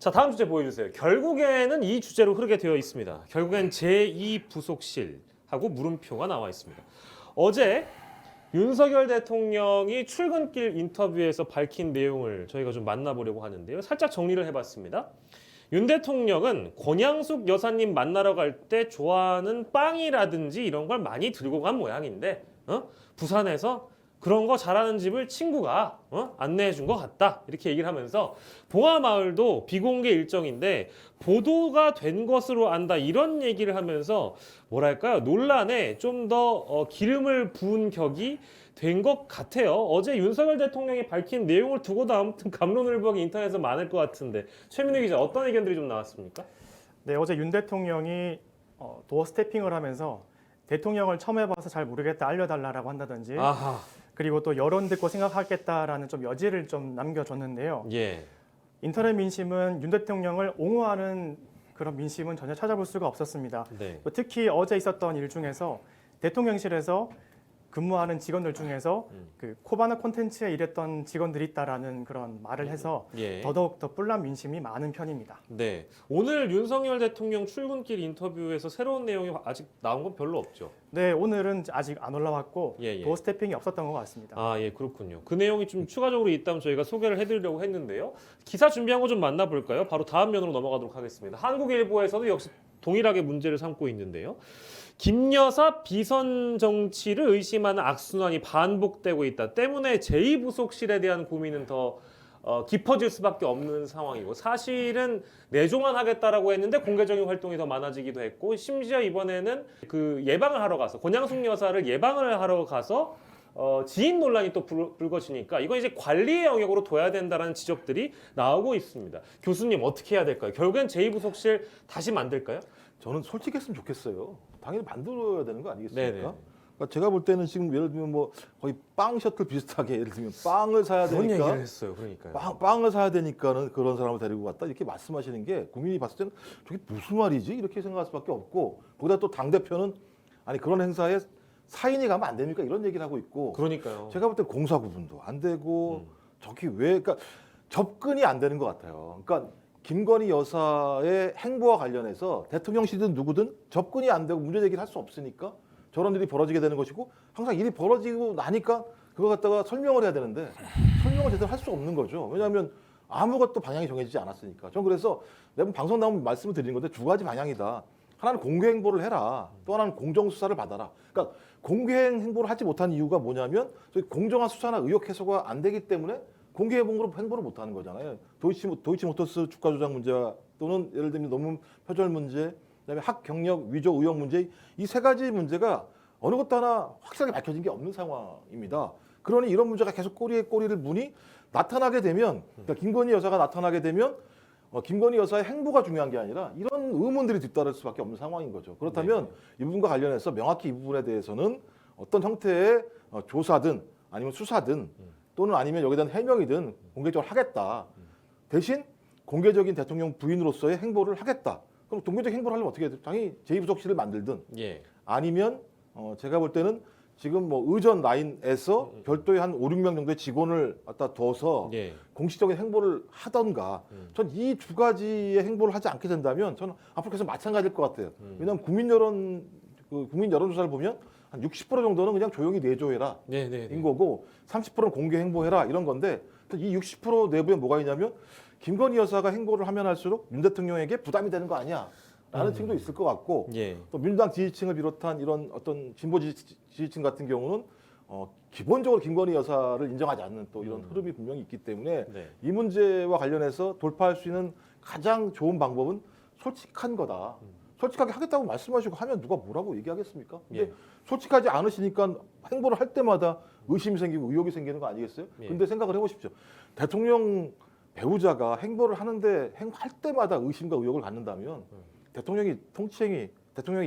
자, 다음 주제 보여주세요. 결국에는 이 주제로 흐르게 되어 있습니다. 결국엔 제2부속실하고 물음표가 나와 있습니다. 어제 윤석열 대통령이 출근길 인터뷰에서 밝힌 내용을 저희가 좀 만나보려고 하는데요. 살짝 정리를 해봤습니다. 윤 대통령은 권양숙 여사님 만나러 갈 때 좋아하는 빵이라든지 이런 걸 많이 들고 간 모양인데 부산에서 그런 거 잘하는 집을 친구가 안내해 준 것 같다 이렇게 얘기를 하면서 봉하마을도 비공개 일정인데 보도가 된 것으로 안다 이런 얘기를 하면서 뭐랄까요 논란에 좀 더 기름을 부은 격이 된 것 같아요. 어제 윤석열 대통령이 밝힌 내용을 두고도 아무튼 갑론을박이 인터넷에서 많을 것 같은데 최민우 기자 어떤 의견들이 좀 나왔습니까? 네, 어제 윤 대통령이 도어 스태핑을 하면서 대통령을 처음 해봐서 잘 모르겠다 알려달라고 한다든지 아하. 그리고 또 여론 듣고 생각하겠다라는 좀 여지를 좀 남겨줬는데요. 예. 인터넷 민심은 윤 대통령을 옹호하는 그런 민심은 전혀 찾아볼 수가 없었습니다. 네. 특히 어제 있었던 일 중에서 대통령실에서 근무하는 직원들 중에서 그 코바나 콘텐츠에 일했던 직원들이 있다라는 그런 말을 해서 예. 더더욱 더 뿔난 민심이 많은 편입니다. 네. 오늘 윤석열 대통령 출근길 인터뷰에서 새로운 내용이 아직 나온 건 별로 없죠. 네, 오늘은 아직 안 올라왔고 예, 예. 도어 스태핑이 없었던 것 같습니다. 아, 예, 그렇군요. 그 내용이 좀 추가적으로 있다면 저희가 소개를 해드리려고 했는데요. 기사 준비한 거 좀 만나볼까요? 바로 다음 면으로 넘어가도록 하겠습니다. 한국일보에서도 역시 동일하게 문제를 삼고 있는데요. 김 여사 비선 정치를 의심하는 악순환이 반복되고 있다. 때문에 제2부속실에 대한 고민은 더 깊어질 수밖에 없는 상황이고 사실은 내조만 하겠다라고 했는데 공개적인 활동이 더 많아지기도 했고 심지어 이번에는 그 예방을 하러 가서 권양숙 여사를 예방을 하러 가서 지인 논란이 또 불거지니까 이건 이제 관리의 영역으로 둬야 된다는 지적들이 나오고 있습니다. 교수님 어떻게 해야 될까요? 결국엔 제2부속실 다시 만들까요? 저는 솔직했으면 좋겠어요. 당연히 만들어야 되는 거 아니겠습니까? 네네. 그러니까 제가 볼 때는 지금 예를 들면 뭐 거의 빵 셔틀 비슷하게 예를 들면 빵을 사야 그런 되니까 얘기를 했어요. 그러니까요. 빵을 사야 되니까는 그런 사람을 데리고 갔다 이렇게 말씀하시는 게 국민이 봤을 때는 저게 무슨 말이지 이렇게 생각할 수밖에 없고 거기다 또 당 대표는 아니 그런 행사에 사인이 가면 안 됩니까 이런 얘기를 하고 있고 그러니까요. 제가 볼 때 공사 구분도 안 되고 저기 왜 그러니까 접근이 안 되는 것 같아요. 그러니까 김건희 여사의 행보와 관련해서 대통령실이든 누구든 접근이 안 되고 문제 제기를 할 수 없으니까 저런 일이 벌어지게 되는 것이고 항상 일이 벌어지고 나니까 그거 갖다가 설명을 해야 되는데 설명을 제대로 할 수 없는 거죠. 왜냐하면 아무것도 방향이 정해지지 않았으니까. 전 그래서 매번 방송 나오면 말씀을 드리는 건데 두 가지 방향이다. 하나는 공개 행보를 해라. 또 하나는 공정 수사를 받아라. 그러니까 공개 행보를 하지 못한 이유가 뭐냐면 저희 공정한 수사나 의혹 해소가 안 되기 때문에 공개 행보를 못하는 거잖아요. 도이치모터스 주가 조작 문제와 또는 예를 들면 논문 표절 문제, 그다음에 학 경력 위조 의혹 문제 이 세 가지 문제가 어느 것도 하나 확실하게 밝혀진 게 없는 상황입니다. 그러니 이런 문제가 계속 꼬리에 꼬리를 무니 나타나게 되면 그러니까 김건희 여사가 나타나게 되면 김건희 여사의 행보가 중요한 게 아니라 이런 의문들이 뒤따를 수밖에 없는 상황인 거죠. 그렇다면 이 부분과 관련해서 명확히 이 부분에 대해서는 어떤 형태의 조사든 아니면 수사든 또는 아니면 여기에 대한 해명이든 공개적으로 하겠다. 대신 공개적인 대통령 부인으로서의 행보를 하겠다. 그럼 공개적인 행보를 하려면 어떻게 해야 돼? 당연히 제2부속실을 만들든 예. 아니면 제가 볼 때는 지금 뭐 의전 라인에서 별도의 한 5, 6명 정도의 직원을 갖다 둬서 예. 공식적인 행보를 하던가 전 이 두 가지의 행보를 하지 않게 된다면 저는 앞으로 계속 마찬가지일 것 같아요. 왜냐하면 국민 여론조사를 보면 한 60% 정도는 그냥 조용히 내조해라 인 거고 30%는 공개 행보해라 이런 건데 이 60% 내부에 뭐가 있냐면 김건희 여사가 행보를 하면 할수록 윤 대통령에게 부담이 되는 거 아니야 라는 층도 있을 것 같고 예. 또 민주당 지지층을 비롯한 이런 어떤 진보 지지층 같은 경우는 기본적으로 김건희 여사를 인정하지 않는 또 이런 흐름이 분명히 있기 때문에 네. 이 문제와 관련해서 돌파할 수 있는 가장 좋은 방법은 솔직한 거다. 솔직하게 하겠다고 말씀하시고 하면 누가 뭐라고 얘기하겠습니까? 근데 예. 솔직하지 솔직하지 않으시니까 행보를 할 때마다 의심이 생기고 의혹이 생기는 거 아니겠어요? 예. 근데 생각을 해보십시오. 대통령 배우자가 행보를 하는데 행할 때마다 의심과 의혹을 갖는다면 대통령의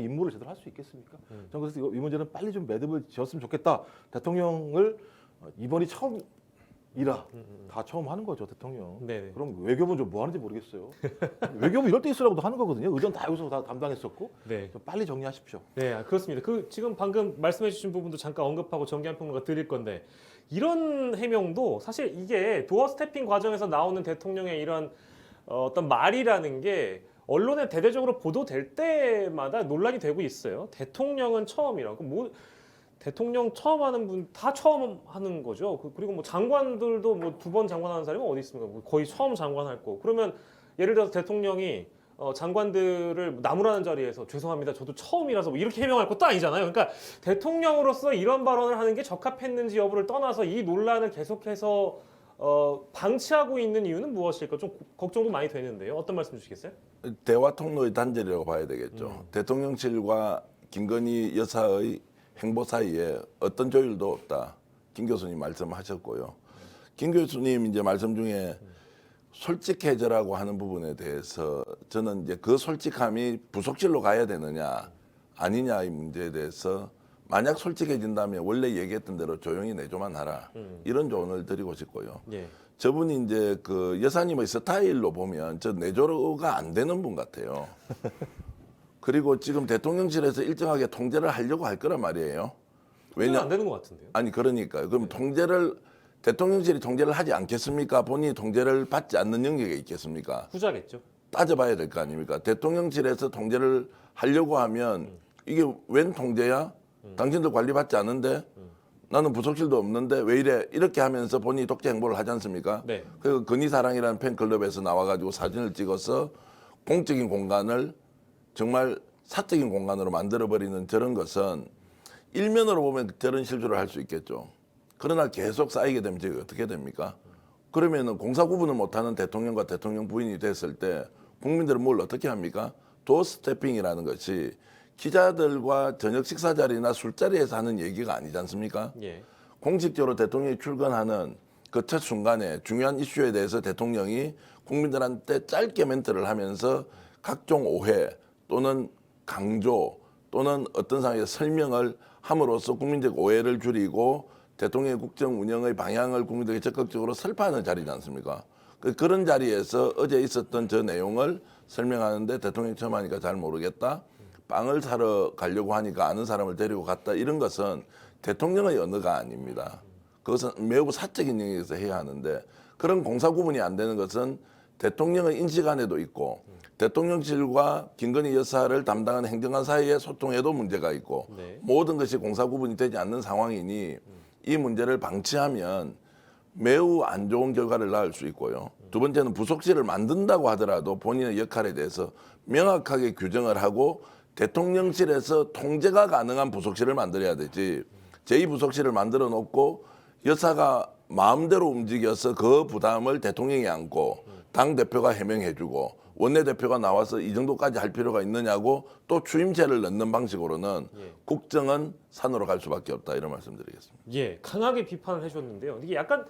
임무를 제대로 할 수 있겠습니까? 저는 그래서 이 문제는 빨리 좀 매듭을 지었으면 좋겠다. 대통령을 이번이 처음이라 다 처음 하는 거죠, 대통령. 네네. 그럼 외교부는 좀 뭐 하는지 모르겠어요. 외교부 이럴 때 있으라고도 하는 거거든요. 의전 다 여기서 다 담당했었고. 네. 좀 빨리 정리하십시오. 네, 그렇습니다. 지금 방금 말씀해주신 부분도 잠깐 언급하고 정기한 평론가 드릴 건데 이런 해명도 사실 이게 도어 스태핑 과정에서 나오는 대통령의 이런 어떤 말이라는 게 언론에 대대적으로 보도될 때마다 논란이 되고 있어요. 대통령은 처음이라고 뭐 대통령 처음 하는 분 다 처음 하는 거죠. 그리고 뭐 장관들도 뭐 2번 장관하는 사람이 어디 있습니까? 뭐 거의 처음 장관할 거. 그러면 예를 들어서 대통령이 장관들을 나무라는 자리에서 죄송합니다. 저도 처음이라서 뭐 이렇게 해명할 것도 아니잖아요. 그러니까 대통령으로서 이런 발언을 하는 게 적합했는지 여부를 떠나서 이 논란을 계속해서 방치하고 있는 이유는 무엇일까? 좀 걱정도 많이 되는데요. 어떤 말씀 주시겠어요? 대화 통로의 단절이라고 봐야 되겠죠. 대통령실과 김건희 여사의 행보 사이에 어떤 조율도 없다. 김 교수님 말씀하셨고요. 김 교수님 이제 말씀 중에 솔직해져라고 하는 부분에 대해서 저는 이제 그 솔직함이 부속실로 가야 되느냐 아니냐의 문제에 대해서 만약 솔직해진다면 원래 얘기했던 대로 조용히 내조만 하라 이런 조언을 드리고 싶고요. 예. 저분이 이제 그 여사님의 스타일로 보면 저 내조가 안 되는 분 같아요. 그리고 지금 대통령실에서 일정하게 통제를 하려고 할 거란 말이에요. 왜냐 안 되는 것 같은데요. 아니 그러니까 그럼 대통령실이 통제를 하지 않겠습니까? 본인이 통제를 받지 않는 영역에 있겠습니까? 후자겠죠. 따져봐야 될 거 아닙니까? 대통령실에서 통제를 하려고 하면 이게 웬 통제야? 당신들 관리받지 않는데 나는 부속실도 없는데 왜 이래? 이렇게 하면서 본인이 독재 행보를 하지 않습니까? 네. 그 건희사랑이라는 팬클럽에서 나와가지고 사진을 찍어서 공적인 공간을 정말 사적인 공간으로 만들어버리는 저런 것은 일면으로 보면 저런 실수를 할 수 있겠죠. 그러나 계속 쌓이게 되면 저게 어떻게 됩니까? 그러면은 공사 구분을 못하는 대통령과 대통령 부인이 됐을 때 국민들은 뭘 어떻게 합니까? 도어 스태핑이라는 것이 기자들과 저녁 식사 자리나 술자리에서 하는 얘기가 아니지 않습니까? 예. 공식적으로 대통령이 출근하는 그 첫 순간에 중요한 이슈에 대해서 대통령이 국민들한테 짧게 멘트를 하면서 각종 오해 또는 강조 또는 어떤 상황에서 설명을 함으로써 국민적 오해를 줄이고 대통령의 국정 운영의 방향을 국민들에게 적극적으로 설파하는 자리지 않습니까? 그런 자리에서 어제 있었던 저 내용을 설명하는데 대통령이 처음 하니까 잘 모르겠다. 빵을 사러 가려고 하니까 아는 사람을 데리고 갔다. 이런 것은 대통령의 언어가 아닙니다. 그것은 매우 사적인 영역에서 해야 하는데 그런 공사 구분이 안 되는 것은 대통령의 인식 안에도 있고 대통령실과 김건희 여사를 담당하는 행정관 사이의 소통에도 문제가 있고 네. 모든 것이 공사 구분이 되지 않는 상황이니 이 문제를 방치하면 매우 안 좋은 결과를 낳을 수 있고요. 두 번째는 부속실을 만든다고 하더라도 본인의 역할에 대해서 명확하게 규정을 하고 대통령실에서 통제가 가능한 부속실을 만들어야 되지 제2부속실을 만들어 놓고 여사가 마음대로 움직여서 그 부담을 대통령이 안고 당대표가 해명해주고 원내대표가 나와서 이 정도까지 할 필요가 있느냐고 또 추임새를 넣는 방식으로는 국정은 산으로 갈 수밖에 없다 이런 말씀드리겠습니다. 예, 강하게 비판을 해주셨는데요. 이게 약간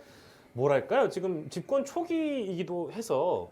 뭐랄까요? 지금 집권 초기이기도 해서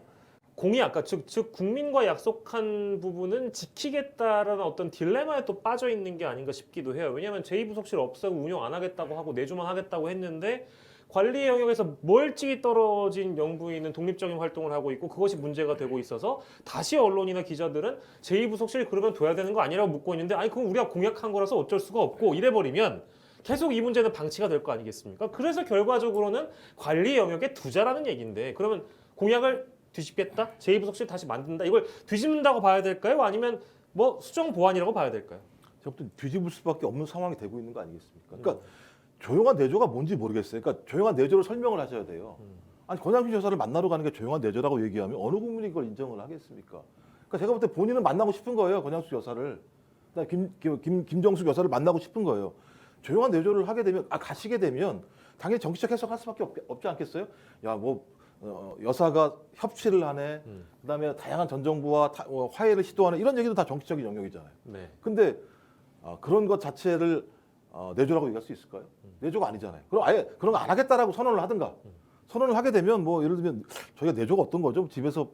공약, 즉 국민과 약속한 부분은 지키겠다라는 어떤 딜레마에 또 빠져 있는 게 아닌가 싶기도 해요. 왜냐하면 제2부속실 없애고 운영 안 하겠다고 하고 내조만 하겠다고 했는데 관리 영역에서 멀찍이 떨어진 영부인은 독립적인 활동을 하고 있고 그것이 문제가 되고 있어서 다시 언론이나 기자들은 제2부속실 그러면 둬야 되는 거 아니라고 묻고 있는데 아니 그건 우리가 공약한 거라서 어쩔 수가 없고 이래버리면 계속 이 문제는 방치가 될 거 아니겠습니까? 그래서 결과적으로는 관리 영역에 두자라는 얘기인데 그러면 공약을 뒤집겠다? 제2부속실 다시 만든다? 이걸 뒤집는다고 봐야 될까요? 아니면 뭐 수정 보완이라고 봐야 될까요? 저부터 뒤집을 수밖에 없는 상황이 되고 있는 거 아니겠습니까? 그러니까 조용한 내조가 뭔지 모르겠어요. 그러니까 조용한 내조를 설명을 하셔야 돼요. 아니 권양준 여사를 만나러 가는 게 조용한 내조라고 얘기하면 어느 국민이 그걸 인정을 하겠습니까? 그러니까 제가 볼 때 본인은 만나고 싶은 거예요. 권양숙 여사를. 김정숙 여사를 만나고 싶은 거예요. 조용한 내조를 하게 되면 가시게 되면 당연히 정치적 해석할 수밖에 없지 않겠어요? 야 뭐 여사가 협치를 하네. 그다음에 다양한 전 정부와 화해를 시도하는 이런 얘기도 다 정치적인 영역이잖아요. 네. 근데 그런 것 자체를 내조라고 얘기할 수 있을까요? 내조가 아니잖아요. 그럼 아예 그런 거 안 하겠다라고 선언을 하든가. 선언을 하게 되면 뭐 예를 들면 저희가 내조가 어떤 거죠? 집에서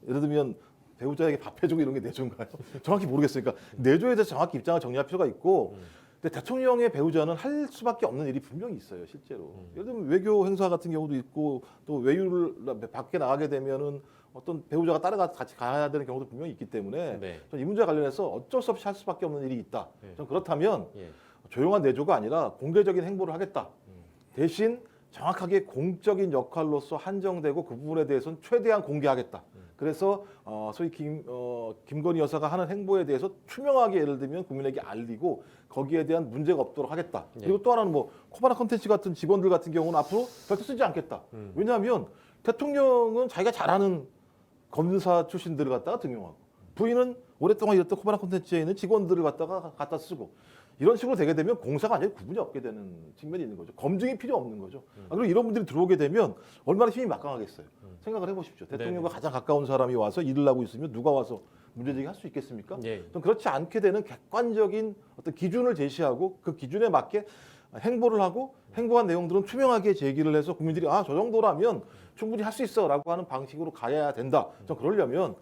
예를 들면 배우자에게 밥 해주고 이런 게 내조인가요? 정확히 모르겠어요. 그러니까 내조에 대해서 정확히 입장을 정리할 필요가 있고 근데 대통령의 배우자는 할 수밖에 없는 일이 분명히 있어요, 실제로. 예를 들면 외교 행사 같은 경우도 있고 또 외유를 밖에 나가게 되면은 어떤 배우자가 따라가 같이 가야 되는 경우도 분명히 있기 때문에 네. 이 문제와 관련해서 어쩔 수 없이 할 수밖에 없는 일이 있다. 네. 전 그렇다면 예. 조용한 내조가 아니라 공개적인 행보를 하겠다. 대신 정확하게 공적인 역할로서 한정되고 그 부분에 대해서는 최대한 공개하겠다. 그래서 소위 김건희 여사가 하는 행보에 대해서 투명하게 예를 들면 국민에게 알리고 거기에 대한 문제가 없도록 하겠다. 그리고 또 하나는 뭐 코바나 콘텐츠 같은 직원들 같은 경우는 앞으로 절대 쓰지 않겠다. 왜냐하면 대통령은 자기가 잘하는 검사 출신들을 갖다가 등용하고 부인은 오랫동안 일했던 코바나 콘텐츠에 있는 직원들을 갖다 쓰고 이런 식으로 되게 되면 공사가 완전히 구분이 없게 되는 측면이 있는 거죠. 검증이 필요 없는 거죠. 그리고 이런 분들이 들어오게 되면 얼마나 힘이 막강하겠어요. 생각을 해보십시오. 대통령과 가장 가까운 사람이 와서 일을 하고 있으면 누가 와서 문제제기 할 수 있겠습니까? 예. 좀 그렇지 않게 되는 객관적인 어떤 기준을 제시하고 그 기준에 맞게 행보를 하고 행보한 내용들은 투명하게 제기를 해서 국민들이 저 정도라면 충분히 할 수 있어라고 하는 방식으로 가야 된다. 좀 그러려면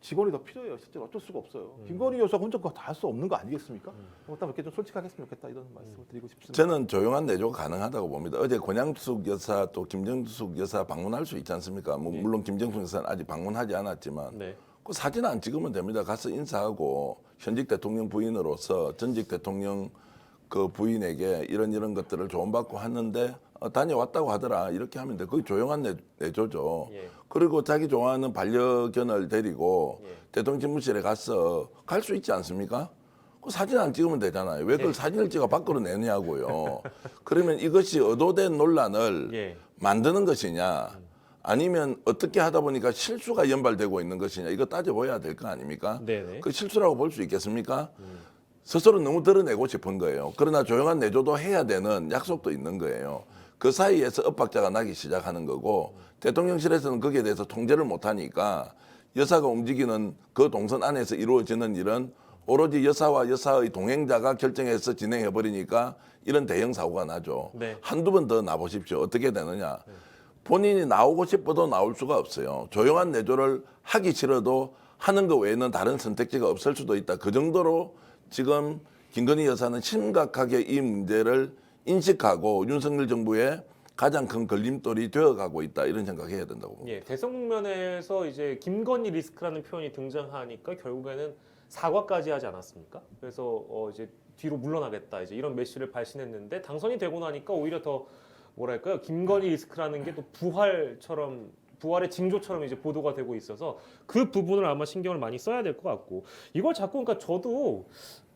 직원이 더 필요해요. 실제로 어쩔 수가 없어요. 김건희 여사가 혼자 그거 다 할 수 없는 거 아니겠습니까? 일단 이렇게 좀 솔직하게 했으면 좋겠다 이런 말씀을 드리고 싶습니다. 저는 조용한 내조가 가능하다고 봅니다. 어제 권양숙 여사 또 김정숙 여사 방문할 수 있지 않습니까? 뭐 물론 김정숙 여사는 아직 방문하지 않았지만 네. 그 사진 안 찍으면 됩니다. 가서 인사하고 현직 대통령 부인으로서 전직 대통령 그 부인에게 이런 것들을 조언받고 하는데 다녀왔다고 하더라 이렇게 하면 돼. 그게 조용한 내조죠. 예. 그리고 자기 좋아하는 반려견을 데리고 예. 대통령 집무실에 가서 갈 수 있지 않습니까? 그 사진 안 찍으면 되잖아요. 왜 그걸 사진을 찍어 밖으로 내냐고요. 그러면 이것이 의도된 논란을 예. 만드는 것이냐 아니면 어떻게 하다 보니까 실수가 연발되고 있는 것이냐 이거 따져봐야 될 거 아닙니까? 네네. 그 실수라고 볼 수 있겠습니까? 스스로 너무 드러내고 싶은 거예요. 그러나 조용한 내조도 해야 되는 약속도 있는 거예요. 그 사이에서 엇박자가 나기 시작하는 거고 대통령실에서는 거기에 대해서 통제를 못하니까 여사가 움직이는 그 동선 안에서 이루어지는 일은 오로지 여사와 여사의 동행자가 결정해서 진행해버리니까 이런 대형 사고가 나죠. 네. 한두 번 더 나보십시오. 어떻게 되느냐. 본인이 나오고 싶어도 나올 수가 없어요. 조용한 내조를 하기 싫어도 하는 것 외에는 다른 선택지가 없을 수도 있다. 그 정도로 지금 김건희 여사는 심각하게 이 문제를 인식하고 윤석열 정부의 가장 큰 걸림돌이 되어가고 있다 이런 생각해야 된다고 봅니다. 예, 대선 국면에서 이제 김건희 리스크라는 표현이 등장하니까 결국에는 사과까지 하지 않았습니까? 그래서 이제 뒤로 물러나겠다 이제 이런 메시지를 발신했는데 당선이 되고 나니까 오히려 더 뭐랄까요 김건희 리스크라는 게 또 부활의 징조처럼 이제 보도가 되고 있어서 그 부분을 아마 신경을 많이 써야 될 것 같고 이걸 자꾸 그러니까 저도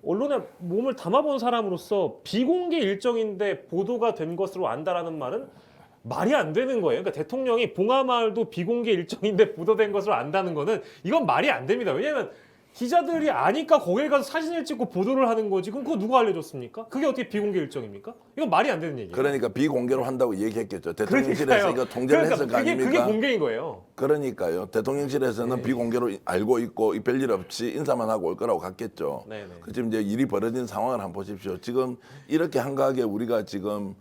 언론에 몸을 담아본 사람으로서 비공개 일정인데 보도가 된 것으로 안다라는 말은 말이 안 되는 거예요. 그러니까 대통령이 봉하마을도 비공개 일정인데 보도된 것으로 안다는 거는 이건 말이 안 됩니다. 왜냐하면 기자들이 아니까 거기에 가서 사진을 찍고 보도를 하는 거지. 그럼 그거 누가 알려줬습니까? 그게 어떻게 비공개 일정입니까? 이건 말이 안 되는 얘기예요. 그러니까 비공개로 한다고 얘기했겠죠. 대통령실에서 이거 통제를 했을 거 아닙니까? 그게 공개인 거예요. 그러니까요. 대통령실에서는 비공개로 알고 있고 별일 없이 인사만 하고 올 거라고 갔겠죠. 네네. 지금 이제 일이 벌어진 상황을 한번 보십시오. 지금 이렇게 한가하게 우리가 지금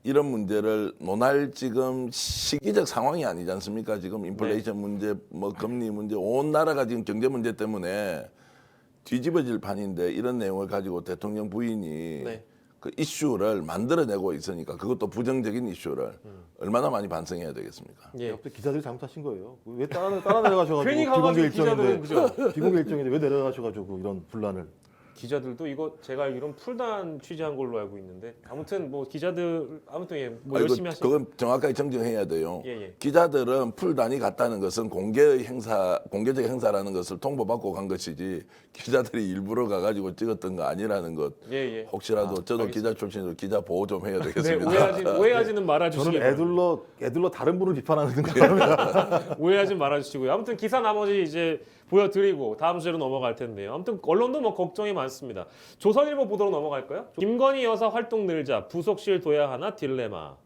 이런 문제를 논할 지금 시기적 상황이 아니지 않습니까? 지금 인플레이션 문제, 뭐 금리 문제, 온 나라가 지금 경제 문제 때문에 뒤집어질 판인데 이런 내용을 가지고 대통령 부인이 네. 그 이슈를 만들어내고 있으니까 그것도 부정적인 이슈를 얼마나 많이 반성해야 되겠습니까? 예. 옆에 기자들이 잘못하신 거예요. 왜 따라 내려가셔가지고 괜히 비공개 가가지고 기자들은 일정인데 그죠? 비공개 일정인데 왜 내려가셔가지고 이런 분란을 기자들도 이거 제가 알기로는 풀단 취재한 걸로 알고 있는데 아무튼 뭐 기자들 아무튼 예, 뭐 열심히 하시는 그건 정확하게 정정해야 돼요. 예. 기자들은 풀단이 갔다는 것은 공개적 행사라는 것을 통보받고 간 것이지 기자들이 일부러 가가지고 찍었던 거 아니라는 것. 예. 혹시라도 저도 알겠습니다. 기자 출신으로 기자 보호 좀 해야 네, 되겠습니다. 오해하지는 말아주시기 저는 애들러 다른 분을 비판하는 거랍니다. 오해하지 말아주시고요. 아무튼 기사 나머지 이제 보여드리고 다음 주제로 넘어갈 텐데요. 아무튼 언론도 뭐 걱정이 많습니다. 조선일보 보도로 넘어갈까요? 김건희 여사 활동 늘자 부속실 둬야 하나 딜레마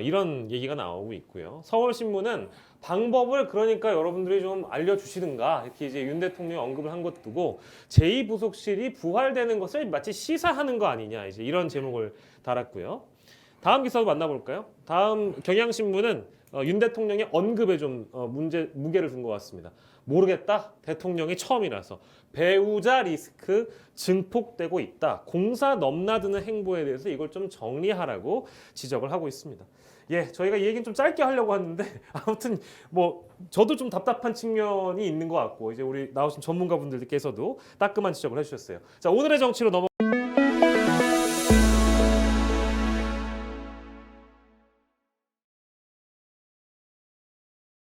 이런 얘기가 나오고 있고요. 서울신문은 방법을 그러니까 여러분들이 좀 알려주시든가 이렇게 이제 윤 대통령이 언급을 한 것 두고 제2부속실이 부활되는 것을 마치 시사하는 거 아니냐 이제 이런 제목을 달았고요. 다음 기사도 만나볼까요? 다음 경향신문은 윤 대통령의 언급에 좀 무게를 둔 것 같습니다. 모르겠다. 대통령이 처음이라서 배우자 리스크 증폭되고 있다. 공사 넘나드는 행보에 대해서 이걸 좀 정리하라고 지적을 하고 있습니다. 예, 저희가 이 얘기는 좀 짧게 하려고 하는데 아무튼 뭐 저도 좀 답답한 측면이 있는 것 같고 이제 우리 나오신 전문가분들께서도 따끔한 지적을 해주셨어요. 자, 오늘의 정치로 넘어.